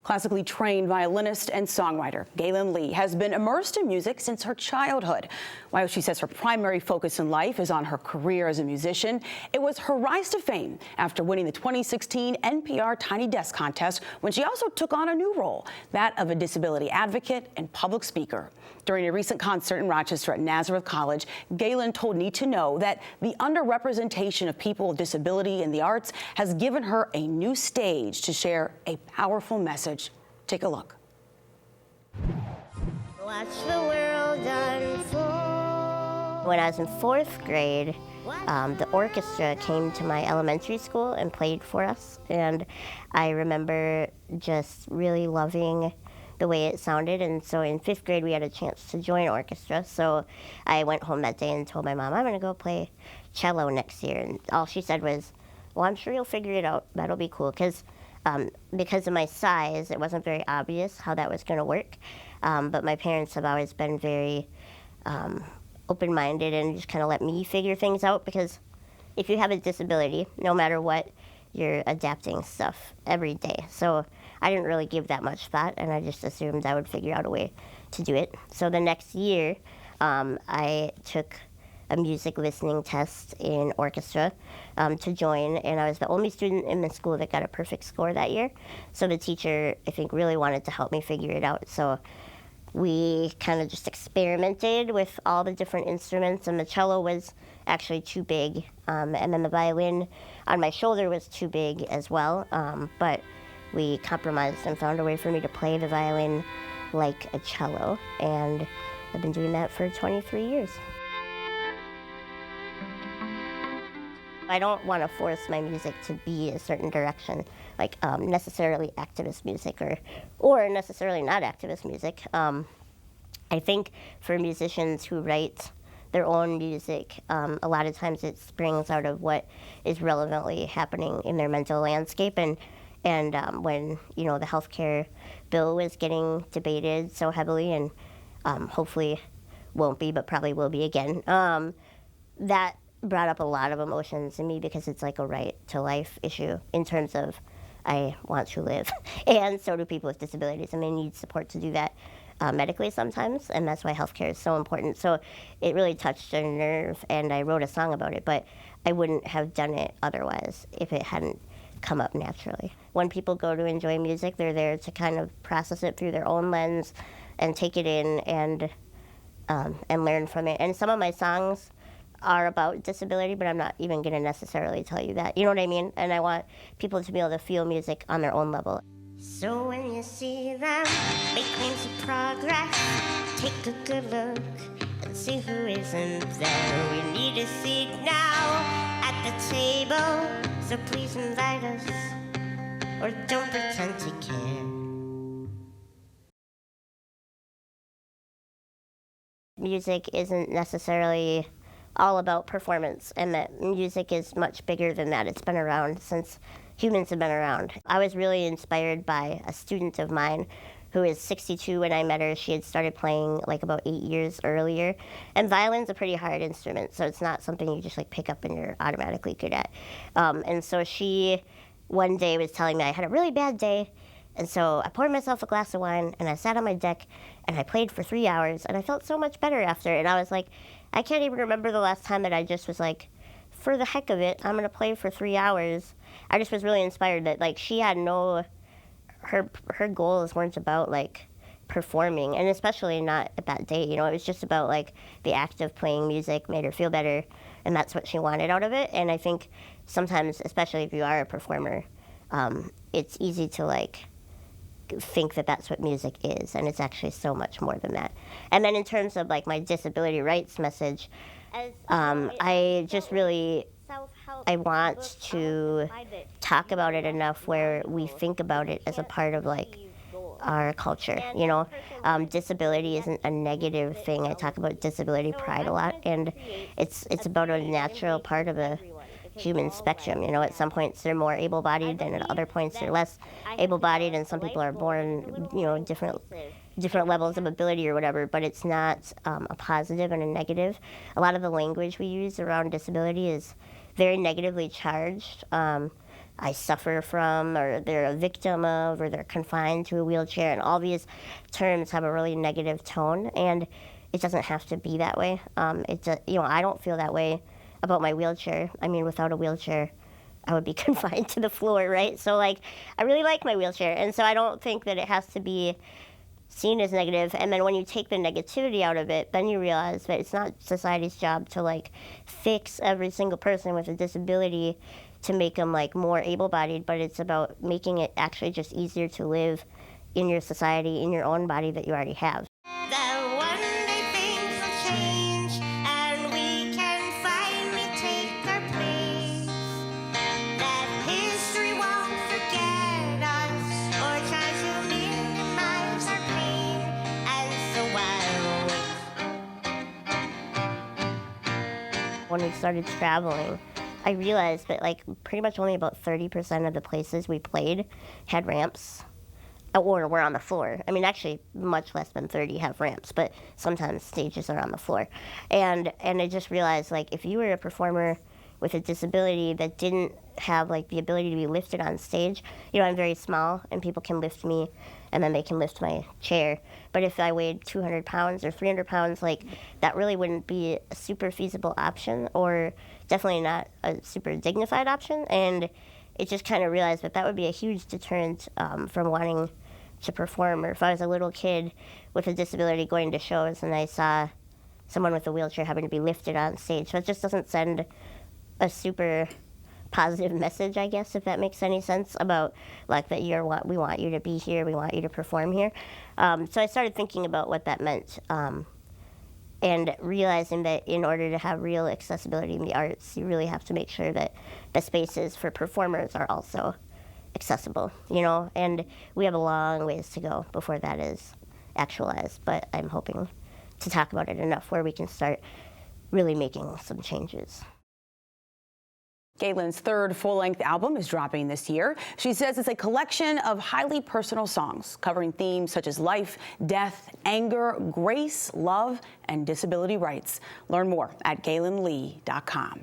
Classically trained violinist and songwriter Galen Lee has been immersed in music since her childhood. While she says her primary focus in life is on her career as a musician, it was her rise to fame after winning the 2016 NPR Tiny Desk contest, when she also took on a new role, that of a disability advocate and public speaker. During a recent concert in Rochester at Nazareth College, Galen told Need to Know that the underrepresentation of people with disability in the arts has given her a new stage to share a powerful message. Take a look. Watch the world unfold. When I was in 4th grade, the orchestra came to my elementary school and played for us, and I remember just really loving the way it sounded. And so in 5th grade we had a chance to join orchestra, so I went home that day and told my mom, I'm going to go play cello next year. And all she said was, well, I'm sure you'll figure it out, that'll be cool, because of my size it wasn't very obvious how that was going to work, but my parents have always been very open-minded and just kind of let me figure things out, because if you have a disability, no matter what, you're adapting stuff every day. So I didn't really give that much thought, and I just assumed I would figure out a way to do it. So the next year, I took a music listening test in orchestra to join, and I was the only student in the school that got a perfect score that year. So the teacher, I think, really wanted to help me figure it out. So we kind of just experimented with all the different instruments, and the cello was actually too big, and then the violin on my shoulder was too big as well, but we compromised and found a way for me to play the violin like a cello, and I've been doing that for 23 years. I don't want to force my music to be a certain direction, like necessarily activist music or necessarily not activist music. I think for musicians who write their own music, a lot of times it springs out of what is relevantly happening in their mental landscape. And when the healthcare bill was getting debated so heavily, and hopefully won't be, but probably will be again, that brought up a lot of emotions in me, because it's like a right to life issue in terms of I want to live, and so do people with disabilities, and they need support to do that medically sometimes, and that's why healthcare is so important. So it really touched a nerve, and I wrote a song about it, but I wouldn't have done it otherwise if it hadn't come up naturally. When people go to enjoy music, they're there to kind of process it through their own lens and take it in and learn from it. And some of my songs are about disability, but I'm not even going to necessarily tell you that. You know what I mean? And I want people to be able to feel music on their own level. So when you see them make claims of progress, take a good look and see who isn't there. We need a seat now at the table, so please invite us, or don't pretend to care. Music isn't necessarily all about performance, and that music is much bigger than that. It's been around since humans have been around. I was really inspired by a student of mine who is 62 when I met her. She had started playing like about 8 years earlier, and violin's a pretty hard instrument, so it's not something you just like pick up and you're automatically good at. And so she one day was telling me I had a really bad day, and so I poured myself a glass of wine and I sat on my deck and I played for 3 hours, and I felt so much better after. And I was like, I can't even remember the last time that I just was like, for the heck of it, I'm gonna play for 3 hours. I just was really inspired that like she had her goals weren't about like performing, and especially not at that day. It was just about like the act of playing music made her feel better, and that's what she wanted out of it. And I think sometimes, especially if you are a performer, it's easy to like think that that's what music is, and it's actually so much more than that. And then in terms of like my disability rights message, I just really I want to talk about it enough where we think about it as a part of like our culture. Disability isn't a negative thing. I talk about disability pride a lot, and it's about a natural part of the human spectrum. At some points they're more able-bodied, and at other points they're less able-bodied, and some people are born different levels of ability or whatever, but it's not a positive and a negative. A lot of the language we use around disability is very negatively charged. I suffer from, or they're a victim of, or they're confined to a wheelchair. And all these terms have a really negative tone, and it doesn't have to be that way. I don't feel that way about my wheelchair. I mean, without a wheelchair, I would be confined to the floor, right? So, like, I really like my wheelchair, and so I don't think that it has to be seen as negative. And then when you take the negativity out of it, then you realize that it's not society's job to, like, fix every single person with a disability to make them, like, more able-bodied, but it's about making it actually just easier to live in your society, in your own body that you already have. That one day things will change and we can finally take our place. That history won't forget us or try to minimize our pain. And so while When we started traveling, I realized that, like, pretty much only about 30% of the places we played had ramps or were on the floor. I mean, actually, much less than 30 have ramps, but sometimes stages are on the floor. And I just realized, like, if you were a performer with a disability that didn't have, like, the ability to be lifted on stage, I'm very small, and people can lift me, and then they can lift my chair. But if I weighed 200 pounds or 300 pounds, like, that really wouldn't be a super feasible option, or definitely not a super dignified option. And it just kind of realized that would be a huge deterrent from wanting to perform. Or if I was a little kid with a disability going to shows and I saw someone with a wheelchair having to be lifted on stage, so it just doesn't send a super positive message, I guess, if that makes any sense, about, like, that we want you to be here, we want you to perform here. So I started thinking about what that meant, and realizing that in order to have real accessibility in the arts, you really have to make sure that the spaces for performers are also accessible, and we have a long ways to go before that is actualized, but I'm hoping to talk about it enough where we can start really making some changes. Galen's third full-length album is dropping this year. She says it's a collection of highly personal songs covering themes such as life, death, anger, grace, love, and disability rights. Learn more at GalenLee.com.